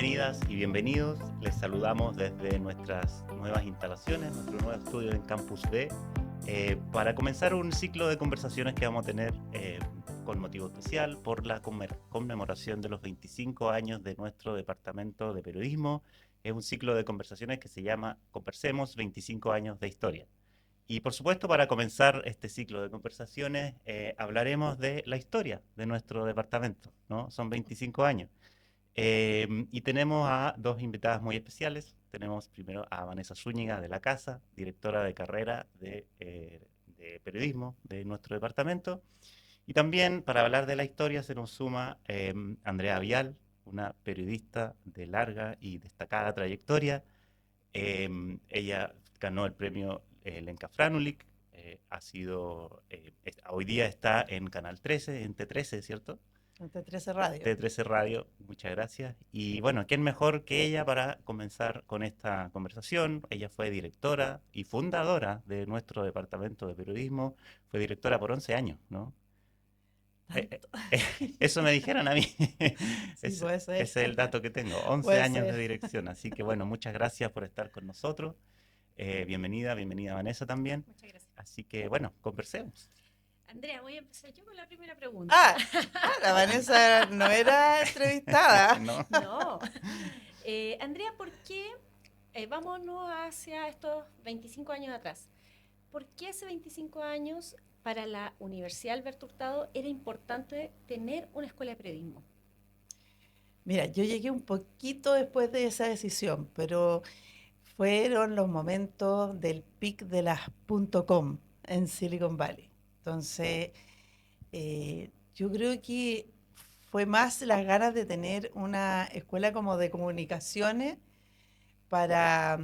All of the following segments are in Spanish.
Bienvenidas y bienvenidos. Les saludamos desde nuestras nuevas instalaciones, nuestro nuevo estudio en Campus B, para comenzar un ciclo de conversaciones que vamos a tener con motivo especial por la conmemoración de los 25 años de nuestro departamento de periodismo. Es un ciclo de conversaciones que se llama Conversemos 25 años de historia. Y por supuesto, para comenzar este ciclo de conversaciones, hablaremos de la historia de nuestro departamento, ¿no? Son 25 años. Y tenemos a dos invitadas muy especiales. Tenemos primero a Vanessa Zúñiga de la Casa, directora de carrera de periodismo de nuestro departamento. Y también para hablar de la historia se nos suma Andrea Vial, una periodista de larga y destacada trayectoria. Ella ganó el premio Lenka Franulik, hoy día está en Canal 13, en T13, ¿cierto? Ante 13 Radio. T13 Radio, muchas gracias. Y bueno, ¿quién mejor que ella para comenzar con esta conversación? Ella fue directora y fundadora de nuestro departamento de periodismo, fue directora por 11 años, ¿no? Tanto. Eso me dijeron a mí. Sí, puede ser. Ese es el dato que tengo, 11 Puede años de ser. dirección. Así que bueno, muchas gracias por estar con nosotros. Bienvenida Vanessa también. Muchas gracias. Así que bueno, conversemos. Andrea, voy a empezar yo con la primera pregunta. La Vanessa no era entrevistada. ¿No? No. Andrea, ¿por qué, vámonos hacia estos 25 años atrás, ¿por qué hace 25 años para la Universidad Alberto Hurtado era importante tener una escuela de periodismo? Mira, yo llegué un poquito después de esa decisión, pero fueron los momentos del pic de las .com en Silicon Valley. Entonces, yo creo que fue más las ganas de tener una escuela como de comunicaciones para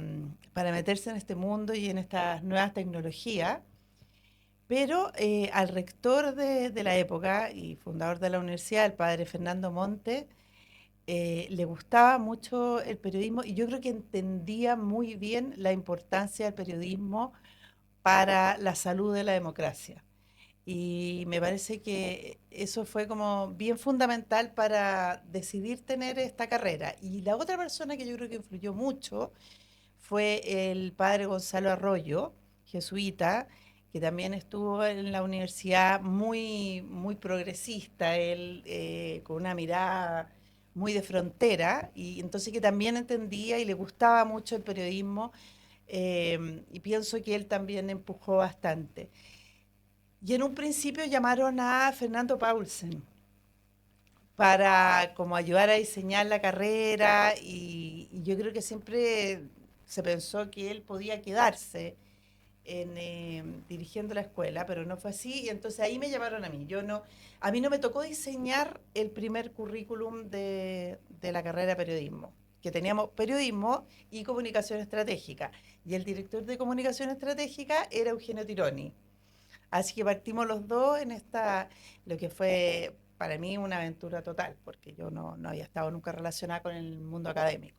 meterse en este mundo y en estas nuevas tecnologías. Pero al rector de la época y fundador de la universidad, el padre Fernando Monte, le gustaba mucho el periodismo y yo creo que entendía muy bien la importancia del periodismo para la salud de la democracia. Y me parece que eso fue como bien fundamental para decidir tener esta carrera. Y la otra persona que yo creo que influyó mucho fue el padre Gonzalo Arroyo, jesuita, que también estuvo en la universidad muy progresista, él con una mirada muy de frontera, y entonces que también entendía y le gustaba mucho el periodismo, y pienso que él también empujó bastante. Y en un principio llamaron a Fernando Paulsen para como ayudar a diseñar la carrera y yo creo que siempre se pensó que él podía quedarse dirigiendo la escuela, pero no fue así y entonces ahí me llamaron a mí. A mí no me tocó diseñar el primer currículum de la carrera de periodismo, que teníamos periodismo y comunicación estratégica y el director de comunicación estratégica era Eugenio Tironi. Así que partimos los dos en lo que fue para mí una aventura total, porque yo no había estado nunca relacionada con el mundo académico.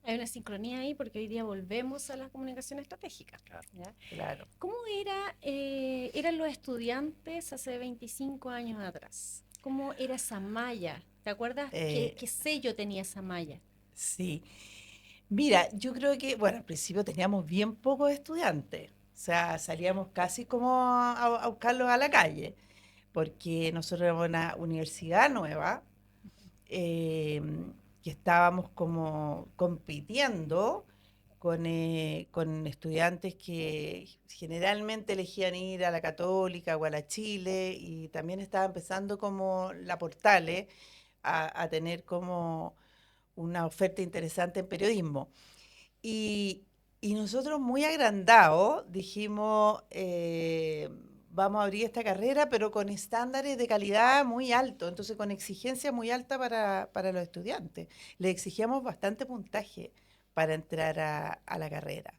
Hay una sincronía ahí porque hoy día volvemos a la comunicación estratégica. ¿Ya? Claro. ¿Cómo eran los estudiantes hace 25 años atrás? ¿Cómo era esa malla? ¿Te acuerdas qué sello tenía esa malla? Sí. Mira, yo creo que, bueno, al principio teníamos bien pocos estudiantes, o sea, salíamos casi como a buscarlos a la calle, porque nosotros éramos una universidad nueva, eh, que estábamos como compitiendo con estudiantes que generalmente elegían ir a la Católica o a la Chile y también estaba empezando como la Portales a tener como una oferta interesante en periodismo. Y, y nosotros muy agrandados dijimos, vamos a abrir esta carrera, pero con estándares de calidad muy altos, entonces con exigencia muy alta para los estudiantes. Le exigíamos bastante puntaje para entrar a la carrera.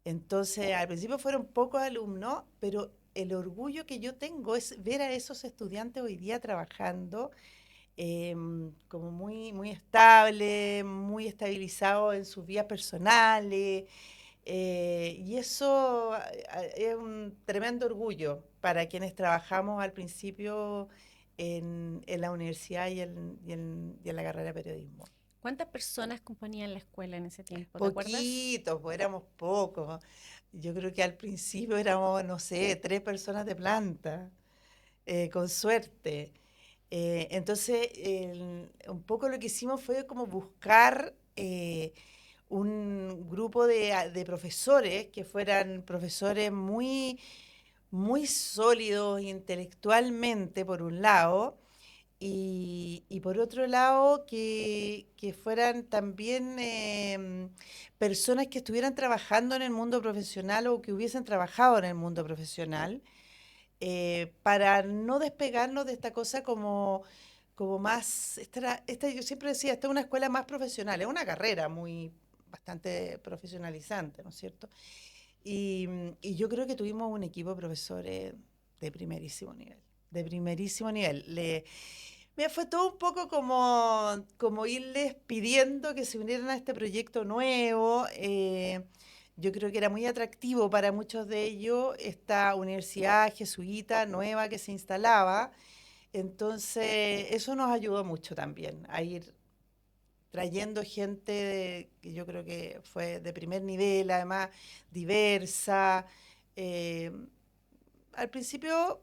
Entonces, al principio fueron pocos alumnos, pero el orgullo que yo tengo es ver a esos estudiantes hoy día trabajando como muy estable, muy estabilizado en sus vidas personales. Y eso es un tremendo orgullo para quienes trabajamos al principio en la universidad y en la carrera de periodismo. ¿Cuántas personas componían la escuela en ese tiempo? ¿Te acuerdas? Poquitos, pues éramos pocos. Yo creo que al principio éramos, no sé, 3 personas de planta, con suerte. Entonces, un poco lo que hicimos fue como buscar un grupo de profesores que fueran profesores muy, muy sólidos intelectualmente, por un lado, y por otro lado, que fueran también personas que estuvieran trabajando en el mundo profesional o que hubiesen trabajado en el mundo profesional, para no despegarnos de esta cosa como más, yo siempre decía, esta es una escuela más profesional, es una carrera muy bastante profesionalizante, ¿no es cierto? Y yo creo que tuvimos un equipo de profesores de primerísimo nivel, de primerísimo nivel. Mira, fue todo un poco como irles pidiendo que se unieran a este proyecto nuevo. Yo creo que era muy atractivo para muchos de ellos esta universidad jesuita nueva que se instalaba. Entonces, eso nos ayudó mucho también a ir trayendo gente que yo creo que fue de primer nivel, además diversa. Eh, Al principio,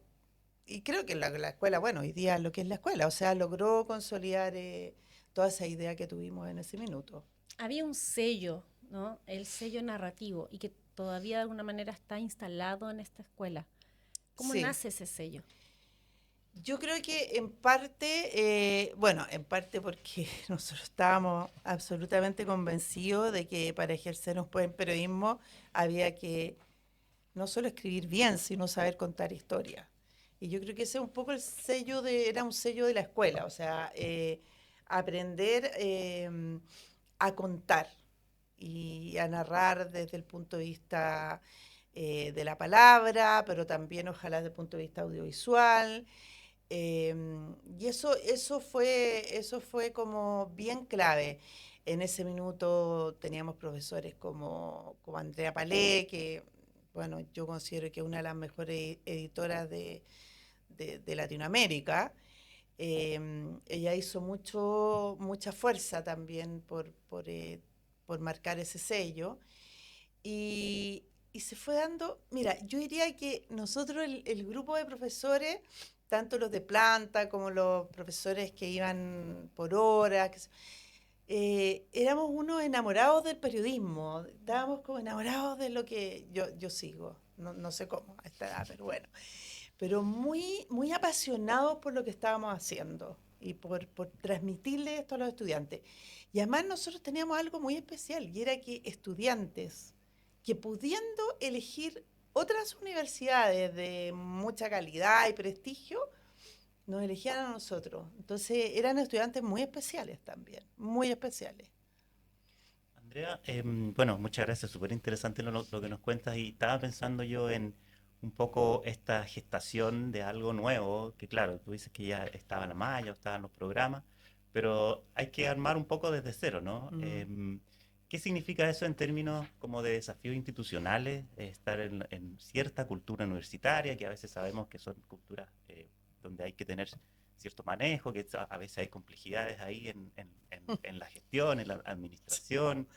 y creo que la escuela, bueno, hoy día lo que es la escuela, o sea, logró consolidar toda esa idea que tuvimos en ese minuto. Había un sello, ¿no? El sello narrativo, y que todavía de alguna manera está instalado en esta escuela. ¿Cómo Sí, nace ese sello? yo creo que en parte, bueno, en parte porque nosotros estábamos absolutamente convencidos de que para ejercer un buen periodismo había que no solo escribir bien, sino saber contar historias. Y yo creo que ese es un poco el sello era un sello de la escuela, o sea, aprender a contar y a narrar desde el punto de vista de la palabra, pero también ojalá desde el punto de vista audiovisual. Y eso fue como bien clave. En ese minuto teníamos profesores como Andrea Palé, que bueno, yo considero que es una de las mejores editoras de Latinoamérica. Ella hizo mucha fuerza también por marcar ese sello. Y se fue dando, mira, yo diría que nosotros, el grupo de profesores, tanto los de planta como los profesores que iban por horas, éramos unos enamorados del periodismo, estábamos como enamorados de lo que yo sigo, no sé cómo a esta edad, pero bueno, pero muy, muy apasionados por lo que estábamos haciendo y por transmitirle esto a los estudiantes. Y además nosotros teníamos algo muy especial y era que estudiantes que pudiendo elegir otras universidades de mucha calidad y prestigio, nos elegían a nosotros. Entonces eran estudiantes muy especiales también, muy especiales. Andrea, bueno, muchas gracias, súper interesante lo que nos cuentas y estaba pensando yo en un poco esta gestación de algo nuevo, que claro, tú dices que ya estaba la malla, estaban los programas, pero hay que armar un poco desde cero, ¿no? Mm. ¿Qué significa eso en términos como de desafíos institucionales, estar en cierta cultura universitaria, que a veces sabemos que son culturas donde hay que tener cierto manejo, que a veces hay complejidades ahí en la gestión, en la administración?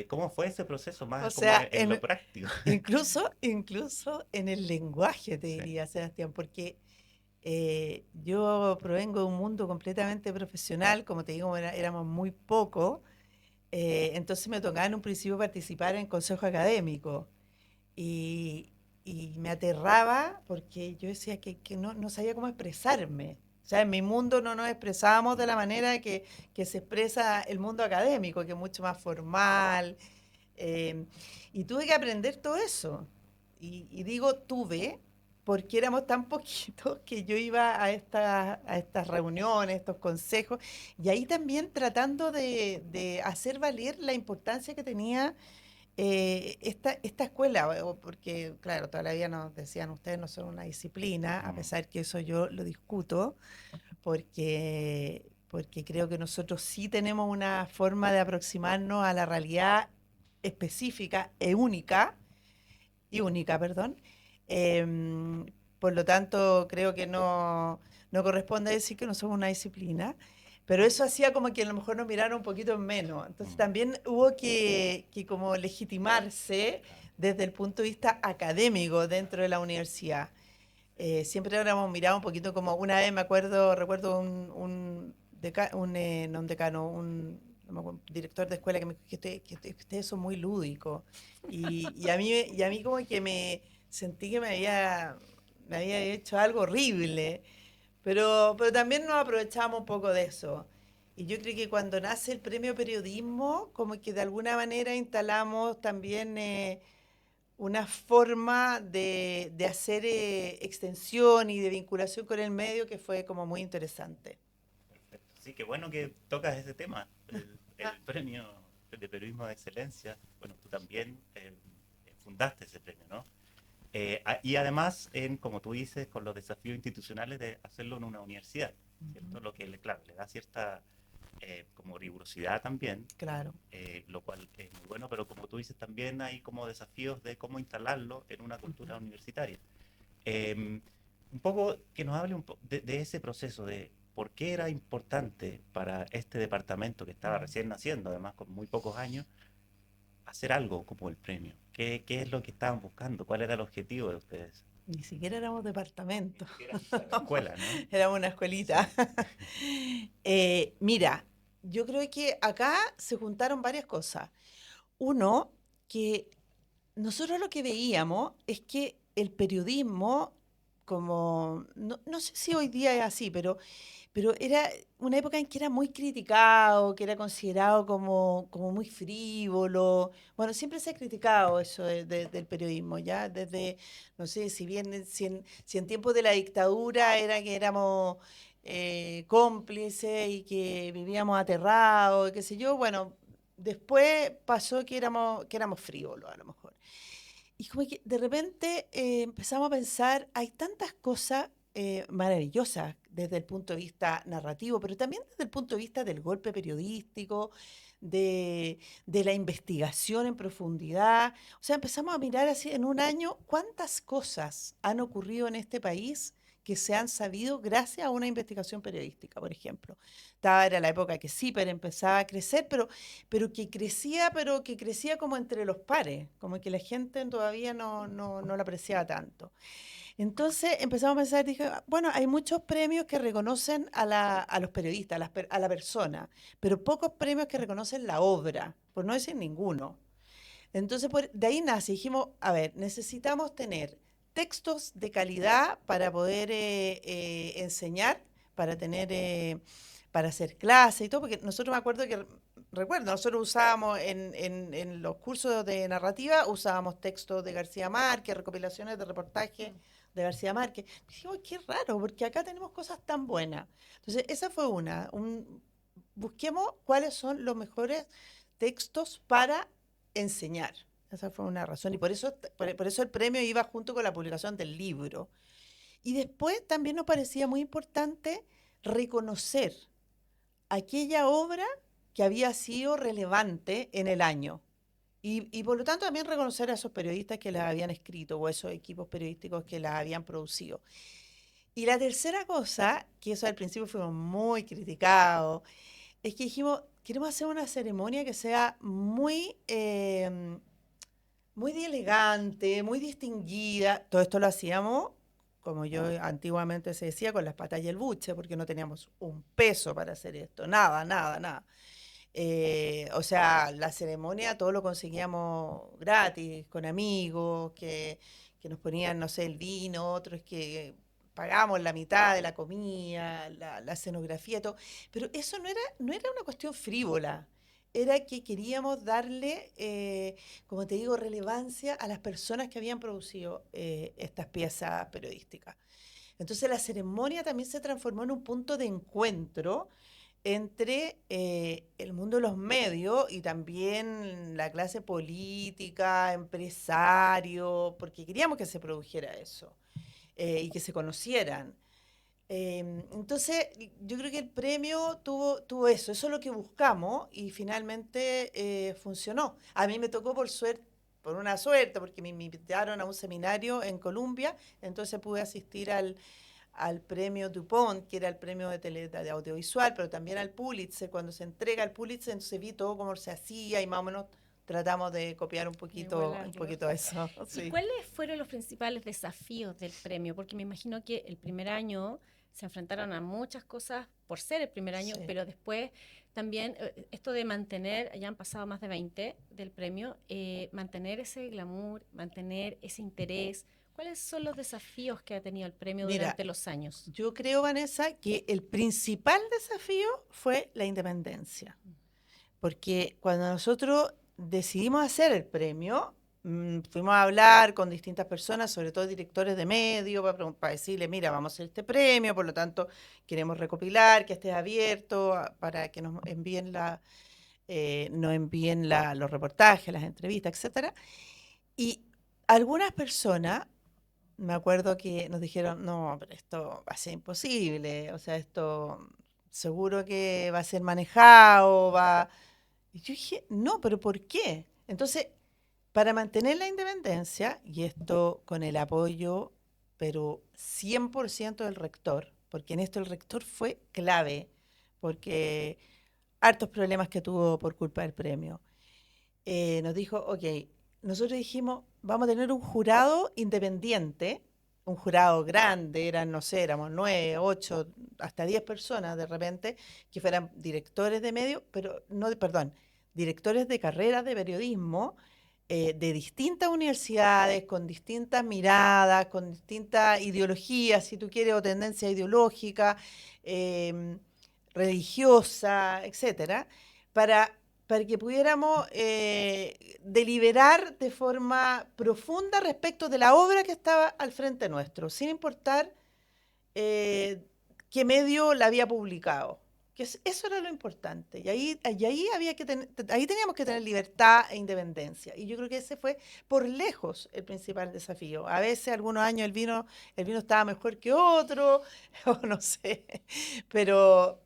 ¿Cómo fue ese proceso O más como sea, en lo práctico? incluso en el lenguaje, te Sí. diría, Sebastián, porque yo provengo de un mundo completamente profesional, como te digo, éramos muy pocos, entonces me tocaba en un principio participar en consejo académico y, y me aterraba porque yo decía que no sabía cómo expresarme. O sea, en mi mundo no nos expresábamos de la manera que se expresa el mundo académico, que es mucho más formal. eh, y tuve que aprender todo eso. Y digo tuve, porque éramos tan poquitos que yo iba a estas reuniones, estos consejos, y ahí también tratando de hacer valer la importancia que tenía esta escuela, porque claro, toda la vida nos decían ustedes no son una disciplina, a Mm. pesar que eso yo lo discuto, porque creo que nosotros sí tenemos una forma de aproximarnos a la realidad específica y única, perdón. Por lo tanto, creo que no corresponde decir que no somos una disciplina, pero eso hacía como que a lo mejor nos miraran un poquito menos. Entonces también hubo que como legitimarse desde el punto de vista académico dentro de la universidad. Siempre éramos mirados un poquito como, una vez recuerdo no un decano, no me acuerdo, director de escuela que me dijo que ustedes son muy lúdicos. Y a mí como que me sentí que me había hecho algo horrible. Pero también nos aprovechamos un poco de eso. Y yo creo que cuando nace el premio periodismo, como que de alguna manera instalamos también una forma de hacer extensión y de vinculación con el medio que fue como muy interesante. Perfecto. Sí, qué bueno que tocas ese tema, el premio de periodismo de excelencia. Bueno, tú también fundaste ese premio, ¿no? Y además, como tú dices, con los desafíos institucionales de hacerlo en una universidad, ¿cierto? Lo que, claro, le da cierta como rigurosidad también, Claro. lo cual es muy bueno, pero como tú dices, también hay como desafíos de cómo instalarlo en una cultura universitaria. Eh, un poco que nos hable de ese proceso, de por qué era importante para este departamento que estaba recién naciendo, además con muy pocos años, hacer algo como el premio. ¿Qué es lo que estaban buscando? ¿Cuál era el objetivo de ustedes? Ni siquiera éramos Ni departamento, siquiera era una escuela, ¿no? éramos una escuelita. Sí. Mira, yo creo que acá se juntaron varias cosas. Uno, que nosotros lo que veíamos es que el periodismo, como, no sé si hoy día es así, pero era una época en que era muy criticado, que era considerado como muy frívolo. Bueno, siempre se ha criticado eso del periodismo, ¿ya? Desde, no sé, si en tiempos de la dictadura era que éramos cómplices y que vivíamos aterrados, y qué sé yo, bueno, después pasó que éramos frívolos a lo mejor. Y como que de repente empezamos a pensar, hay tantas cosas maravillosas desde el punto de vista narrativo, pero también desde el punto de vista del golpe periodístico, de la investigación en profundidad. O sea, empezamos a mirar así en un año cuántas cosas han ocurrido en este país que se han sabido gracias a una investigación periodística, por ejemplo. Era la época que CIPER empezaba a crecer, pero que crecía como entre los pares, como que la gente todavía no la apreciaba tanto. Entonces empezamos a pensar, dije, bueno, hay muchos premios que reconocen a los periodistas, a la persona, pero pocos premios que reconocen la obra, por no decir ninguno. Entonces, de ahí nace, dijimos, a ver, necesitamos tener textos de calidad para poder enseñar, para hacer clases y todo, porque nosotros recuerdo, nosotros usábamos en los cursos de narrativa, usábamos textos de García Márquez, recopilaciones de reportajes de García Márquez. Dijimos, qué raro, porque acá tenemos cosas tan buenas. Entonces, esa fue busquemos cuáles son los mejores textos para enseñar. Esa fue una razón. Y por eso el premio iba junto con la publicación del libro. Y después también nos parecía muy importante reconocer aquella obra que había sido relevante en el año. Y por lo tanto también reconocer a esos periodistas que las habían escrito o esos equipos periodísticos que las habían producido. Y la tercera cosa, que eso al principio fuimos muy criticados, es que dijimos, queremos hacer una ceremonia que sea muy elegante, muy distinguida. Todo esto lo hacíamos, como yo antiguamente se decía, con las patas y el buche, porque no teníamos un peso para hacer esto. Nada, nada, nada. O sea, la ceremonia todo lo conseguíamos gratis, con amigos, que nos ponían, no sé, el vino, otros que pagamos la mitad de la comida, la escenografía, todo. Pero eso no era una cuestión frívola. Era que queríamos darle, como te digo, relevancia a las personas que habían producido estas piezas periodísticas. Entonces la ceremonia también se transformó en un punto de encuentro entre el mundo de los medios y también la clase política, empresario, porque queríamos que se produjera eso y que se conocieran. Entonces, yo creo que el premio eso es lo que buscamos y finalmente funcionó. A mí me tocó por una suerte, porque me invitaron a un seminario en Colombia, entonces pude asistir al premio DuPont, que era el premio de audiovisual, pero también al Pulitzer. Cuando se entrega el Pulitzer, entonces vi todo cómo se hacía y más o menos tratamos de copiar un poquito eso. ¿Y cuáles fueron los principales desafíos del premio? Porque me imagino que el primer año se enfrentaron a muchas cosas por ser el primer año, pero después también esto de mantener, ya han pasado más de 20 del premio, mantener ese glamour, mantener ese interés. ¿Cuáles son los desafíos que ha tenido el premio durante los años? Yo creo, Vanessa, que el principal desafío fue la independencia. Porque cuando nosotros decidimos hacer el premio, fuimos a hablar con distintas personas, sobre todo directores de medios, para decirle, mira, vamos a hacer este premio, por lo tanto queremos recopilar, que esté abierto para que nos envíen los reportajes, las entrevistas, etcétera. Y algunas personas, me acuerdo que nos dijeron, no, pero esto va a ser imposible, o sea, esto seguro que va a ser manejado, Y yo dije, no, pero ¿por qué? Entonces, para mantener la independencia, y esto con el apoyo, pero 100% del rector, porque en esto el rector fue clave, porque hartos problemas que tuvo por culpa del premio, nos dijo, ok, nosotros dijimos, vamos a tener un jurado independiente, un jurado grande, no sé, éramos 9, 8, hasta 10 personas de repente, que fueran directores de medios, directores de carreras de periodismo, de distintas universidades, con distintas miradas, con distintas ideologías, si tú quieres, o tendencia ideológica, religiosa, etcétera, para que pudiéramos deliberar de forma profunda respecto de la obra que estaba al frente nuestro, sin importar qué medio la había publicado. Eso era lo importante. Y ahí teníamos que tener libertad e independencia. Y yo creo que ese fue por lejos el principal desafío. A veces, algunos años, el vino estaba mejor que otro, o no sé. Pero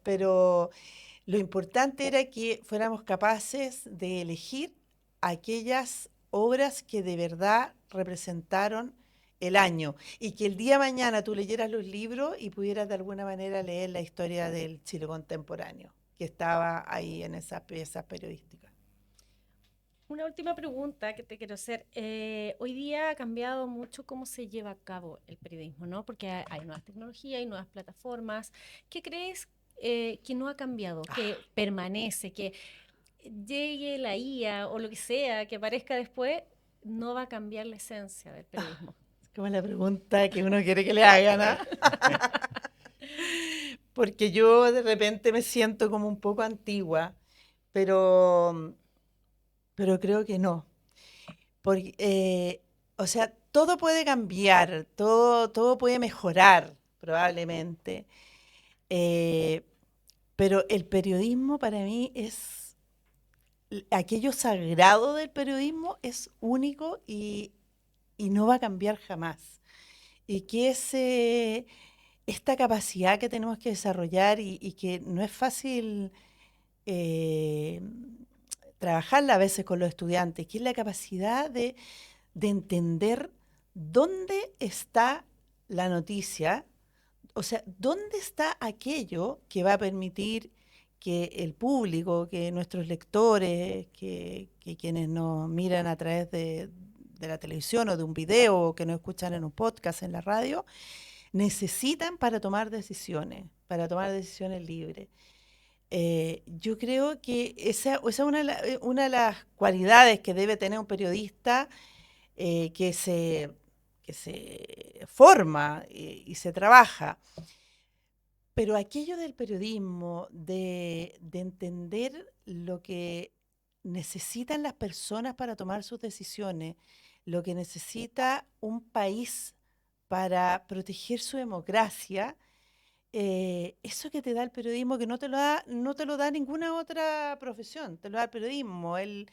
lo importante era que fuéramos capaces de elegir aquellas obras que de verdad representaron el año y que el día de mañana tú leyeras los libros y pudieras de alguna manera leer la historia del Chile contemporáneo, que estaba ahí en esas piezas periodísticas. Una última pregunta que te quiero hacer. Hoy día ha cambiado mucho cómo se lleva a cabo el periodismo, ¿no? Porque hay nuevas tecnologías, hay nuevas plataformas. ¿Qué crees que no ha cambiado, que permanece, que llegue la IA o lo que sea, que aparezca después, no va a cambiar la esencia del periodismo? Es como la pregunta que uno quiere que le hagan, ¿no? Porque yo de repente me siento como un poco antigua, pero creo que no. Porque, o sea, todo puede cambiar, todo puede mejorar, probablemente. Pero el periodismo para mí aquello sagrado del periodismo es único y no va a cambiar jamás. Y que esta capacidad que tenemos que desarrollar y que no es fácil trabajarla a veces con los estudiantes, que es la capacidad de entender dónde está la noticia, o sea, dónde está aquello que va a permitir que el público, que nuestros lectores, que quienes nos miran a través de la televisión o de un video o que nos escuchan en un podcast, en la radio, necesitan para tomar decisiones libres. Yo creo que esa es una de las cualidades que debe tener un periodista que se forma y se trabaja. Pero aquello del periodismo, de entender lo que necesitan las personas para tomar sus decisiones, lo que necesita un país para proteger su democracia, eso que te da el periodismo, que no te lo da ninguna otra profesión, te lo da el periodismo, el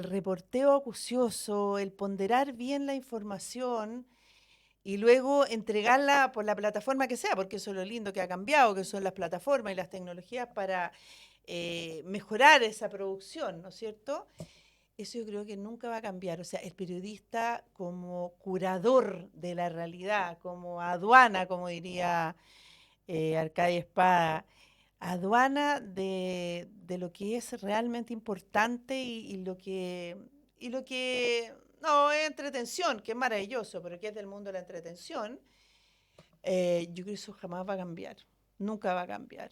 reporteo acucioso, el ponderar bien la información y luego entregarla por la plataforma que sea, porque eso es lo lindo que ha cambiado, que son las plataformas y las tecnologías para mejorar esa producción, ¿no es cierto? Eso yo creo que nunca va a cambiar. O sea, el periodista como curador de la realidad, como aduana, como diría Arcadia Espada, aduana de lo que es realmente importante y lo que no es entretención, que es maravilloso, pero que es del mundo de la entretención, yo creo que eso jamás va a cambiar, nunca va a cambiar.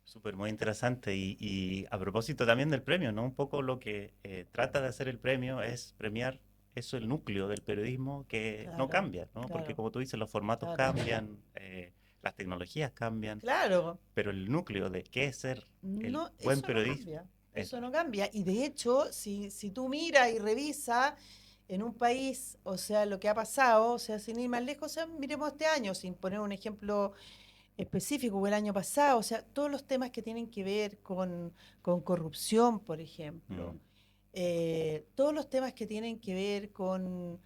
Súper, muy interesante. Y a propósito también del premio, ¿no? Un poco lo que trata de hacer el premio es premiar eso, el núcleo del periodismo que no Claro, cambia, ¿no? Porque claro, como tú dices, los formatos claro. cambian, las tecnologías cambian, Claro, pero el núcleo de qué es ser el no, buen eso no periodismo cambia, es eso la no misma. cambia. Y de hecho, si tú miras y revisas en un país, o sea, lo que ha pasado, o sea, sin ir más lejos, o sea, miremos este año, sin poner un ejemplo específico, o el año pasado, o sea, todos los temas que tienen que ver con corrupción, por ejemplo, Mm, todos los temas que tienen que ver con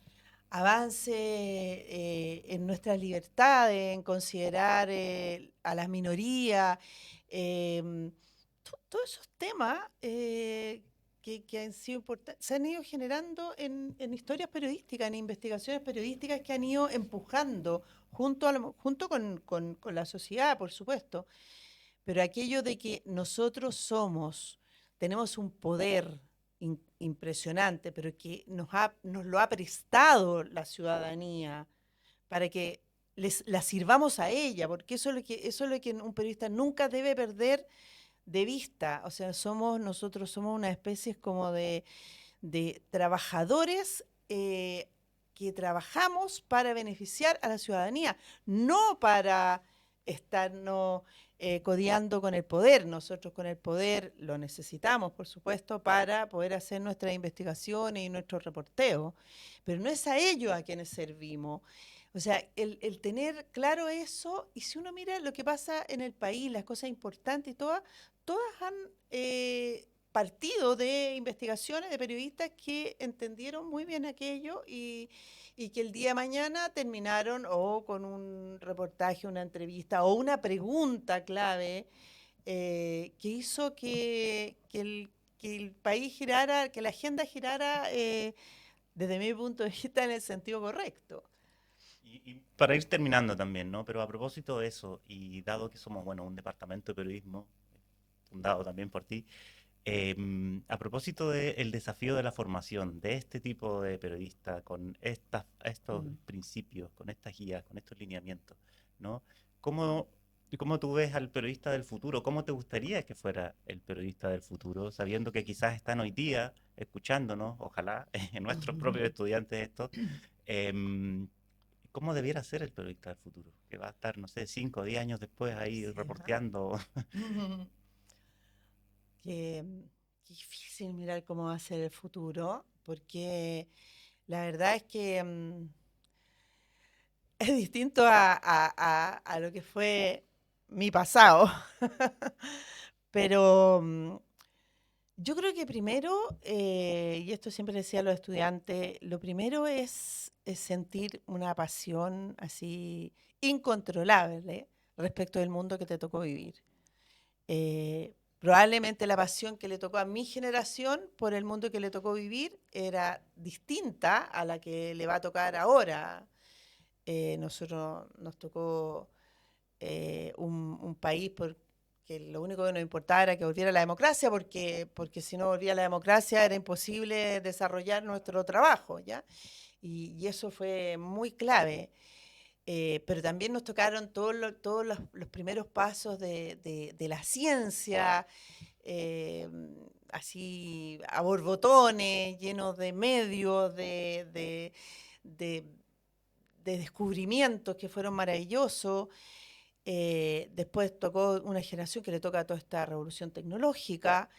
avance en nuestras libertades, en considerar a las minorías, em, todos esos temas que han sido importantes, se han ido generando en historias periodísticas, en investigaciones periodísticas que han ido empujando junto con la sociedad, por supuesto, pero aquello de que nosotros tenemos un poder impresionante, pero que nos lo ha prestado la ciudadanía para que la sirvamos a ella, porque eso es lo que un periodista nunca debe perder de vista. O sea, nosotros somos una especie como de trabajadores que trabajamos para beneficiar a la ciudadanía, no para estarnos codeando con el poder. Nosotros con el poder lo necesitamos, por supuesto, para poder hacer nuestras investigaciones y nuestros reporteos, pero no es a ellos a quienes servimos. O sea, el tener claro eso, y si uno mira lo que pasa en el país, las cosas importantes y todas han partido de investigaciones de periodistas que entendieron muy bien aquello y que el día de mañana terminaron o con un reportaje, una entrevista o una pregunta clave que hizo que el país girara, que la agenda girara desde mi punto de vista en el sentido correcto. y para ir terminando también, ¿no? Pero a propósito de eso, y dado que somos, bueno, un departamento de periodismo, fundado también por ti, a propósito del desafío de la formación de este tipo de periodista con estos Mm. principios, con estas guías, con estos lineamientos, ¿no? ¿Cómo, cómo tú ves al periodista del futuro? ¿Cómo te gustaría que fuera el periodista del futuro, sabiendo que quizás están hoy día escuchándonos, ojalá, nuestros propios estudiantes estos? em, ¿Cómo debiera ser el periodista del futuro? Que va a estar, no sé, 5 o 10 años después ahí Sí, ¿ah? reporteando. Qué, qué difícil mirar cómo va a ser el futuro, porque la verdad es que es distinto a lo que fue mi pasado. Pero yo creo que primero, y esto siempre le decía a los estudiantes, lo primero es sentir una pasión así incontrolable respecto del mundo que te tocó vivir. Probablemente la pasión que le tocó a mi generación por el mundo que le tocó vivir era distinta a la que le va a tocar ahora. Nosotros nos tocó un país que lo único que nos importaba era que volviera la democracia, porque si no volvía la democracia era imposible desarrollar nuestro trabajo, ¿ya? Y eso fue muy clave. Pero también nos tocaron todos los primeros pasos de la ciencia, eh, así a borbotones, llenos de medios, de- de descubrimientos que fueron maravillosos. Después tocó una generación que le toca a toda esta revolución tecnológica.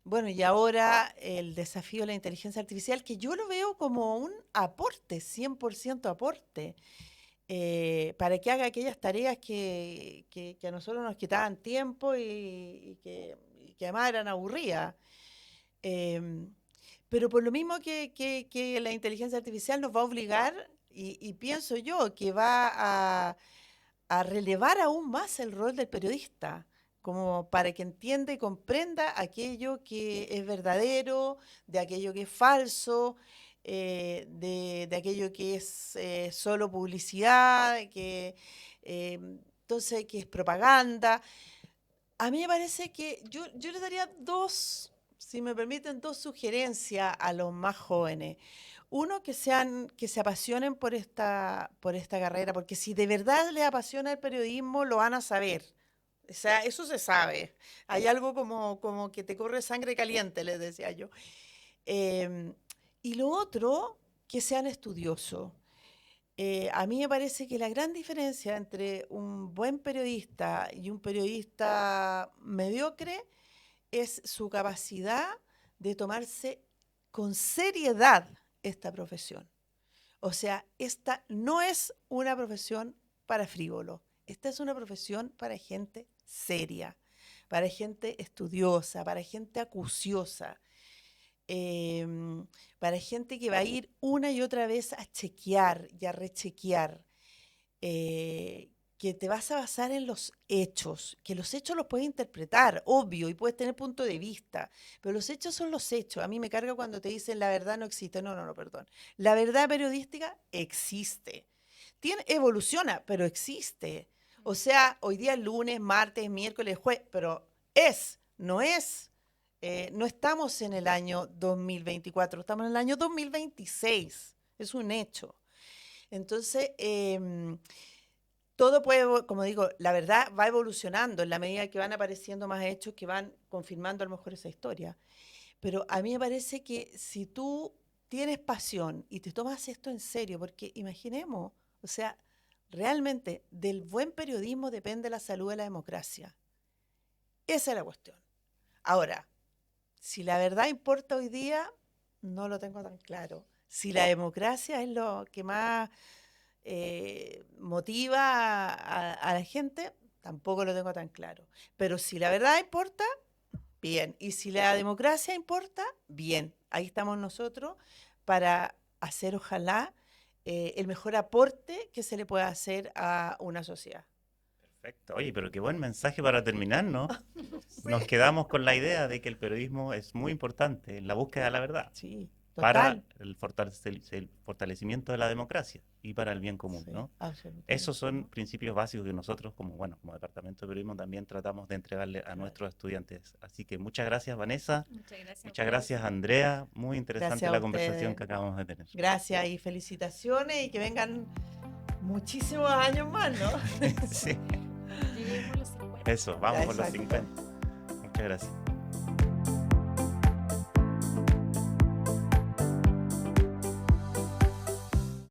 Bueno, y ahora el desafío de la inteligencia artificial, que yo lo veo como un aporte, 100% aporte, para que haga aquellas tareas que a nosotros nos quitaban tiempo y que además eran aburridas. Em, pero por lo mismo que la inteligencia artificial nos va a obligar, y pienso yo que va a relevar aún más el rol del periodista como para que entienda y comprenda aquello que es verdadero, de aquello que es falso, de aquello que es solo publicidad, entonces que es propaganda. A mí me parece que yo le daría dos, si me permiten, dos sugerencias a los más jóvenes. Uno, que se apasionen por esta carrera, porque si de verdad les apasiona el periodismo, lo van a saber. O sea, eso se sabe. Hay algo como que te corre sangre caliente, les decía yo. Em, y lo otro, que sean estudiosos. A mí me parece que la gran diferencia entre un buen periodista y un periodista mediocre es su capacidad de tomarse con seriedad esta profesión. O sea, esta no es una profesión para frívolo, esta es una profesión para gente seria, para gente estudiosa, para gente acuciosa, em, para gente que va a ir una y otra vez a chequear y a rechequear, que te vas a basar en los hechos, que los hechos los puedes interpretar, obvio, y puedes tener punto de vista, pero los hechos son los hechos. A mí me carga cuando te dicen la verdad no existe. No, no, no, perdón. La verdad periodística existe. Evoluciona, pero existe. O sea, hoy día es lunes, martes, miércoles, jueves, pero no es. No estamos en el año 2024, estamos en el año 2026. Es un hecho. Entonces, todo puede, como digo, la verdad va evolucionando en la medida que van apareciendo más hechos que van confirmando a lo mejor esa historia. Pero a mí me parece que si tú tienes pasión y te tomas esto en serio, porque imaginemos, o sea, realmente del buen periodismo depende la salud de la democracia. Esa es la cuestión. Ahora, si la verdad importa hoy día, no lo tengo tan claro. Si la democracia es lo que más motiva a la gente, tampoco lo tengo tan claro. Pero si la verdad importa, bien. Y si la democracia importa, bien. Ahí estamos nosotros para hacer, ojalá, el mejor aporte que se le pueda hacer a una sociedad. Perfecto. Oye, pero qué buen mensaje para terminar, ¿no? Nos Sí, quedamos con la idea de que el periodismo es muy importante en la búsqueda de la verdad sí, para total. el fortalecimiento de la democracia y para el bien común, Sí, ¿no? absolutamente. Esos son principios básicos que nosotros, como Departamento de Periodismo, también tratamos de entregarle a Claro. nuestros estudiantes. Así que muchas gracias, Vanessa. Muchas gracias a Muchas ustedes. gracias, Andrea. Muy interesante Gracias a la conversación ustedes. que acabamos de tener. Gracias y felicitaciones y que vengan muchísimos años más, ¿no? Sí, Lleguemos a los 50. eso, vamos por los Exacto. 50. Muchas gracias.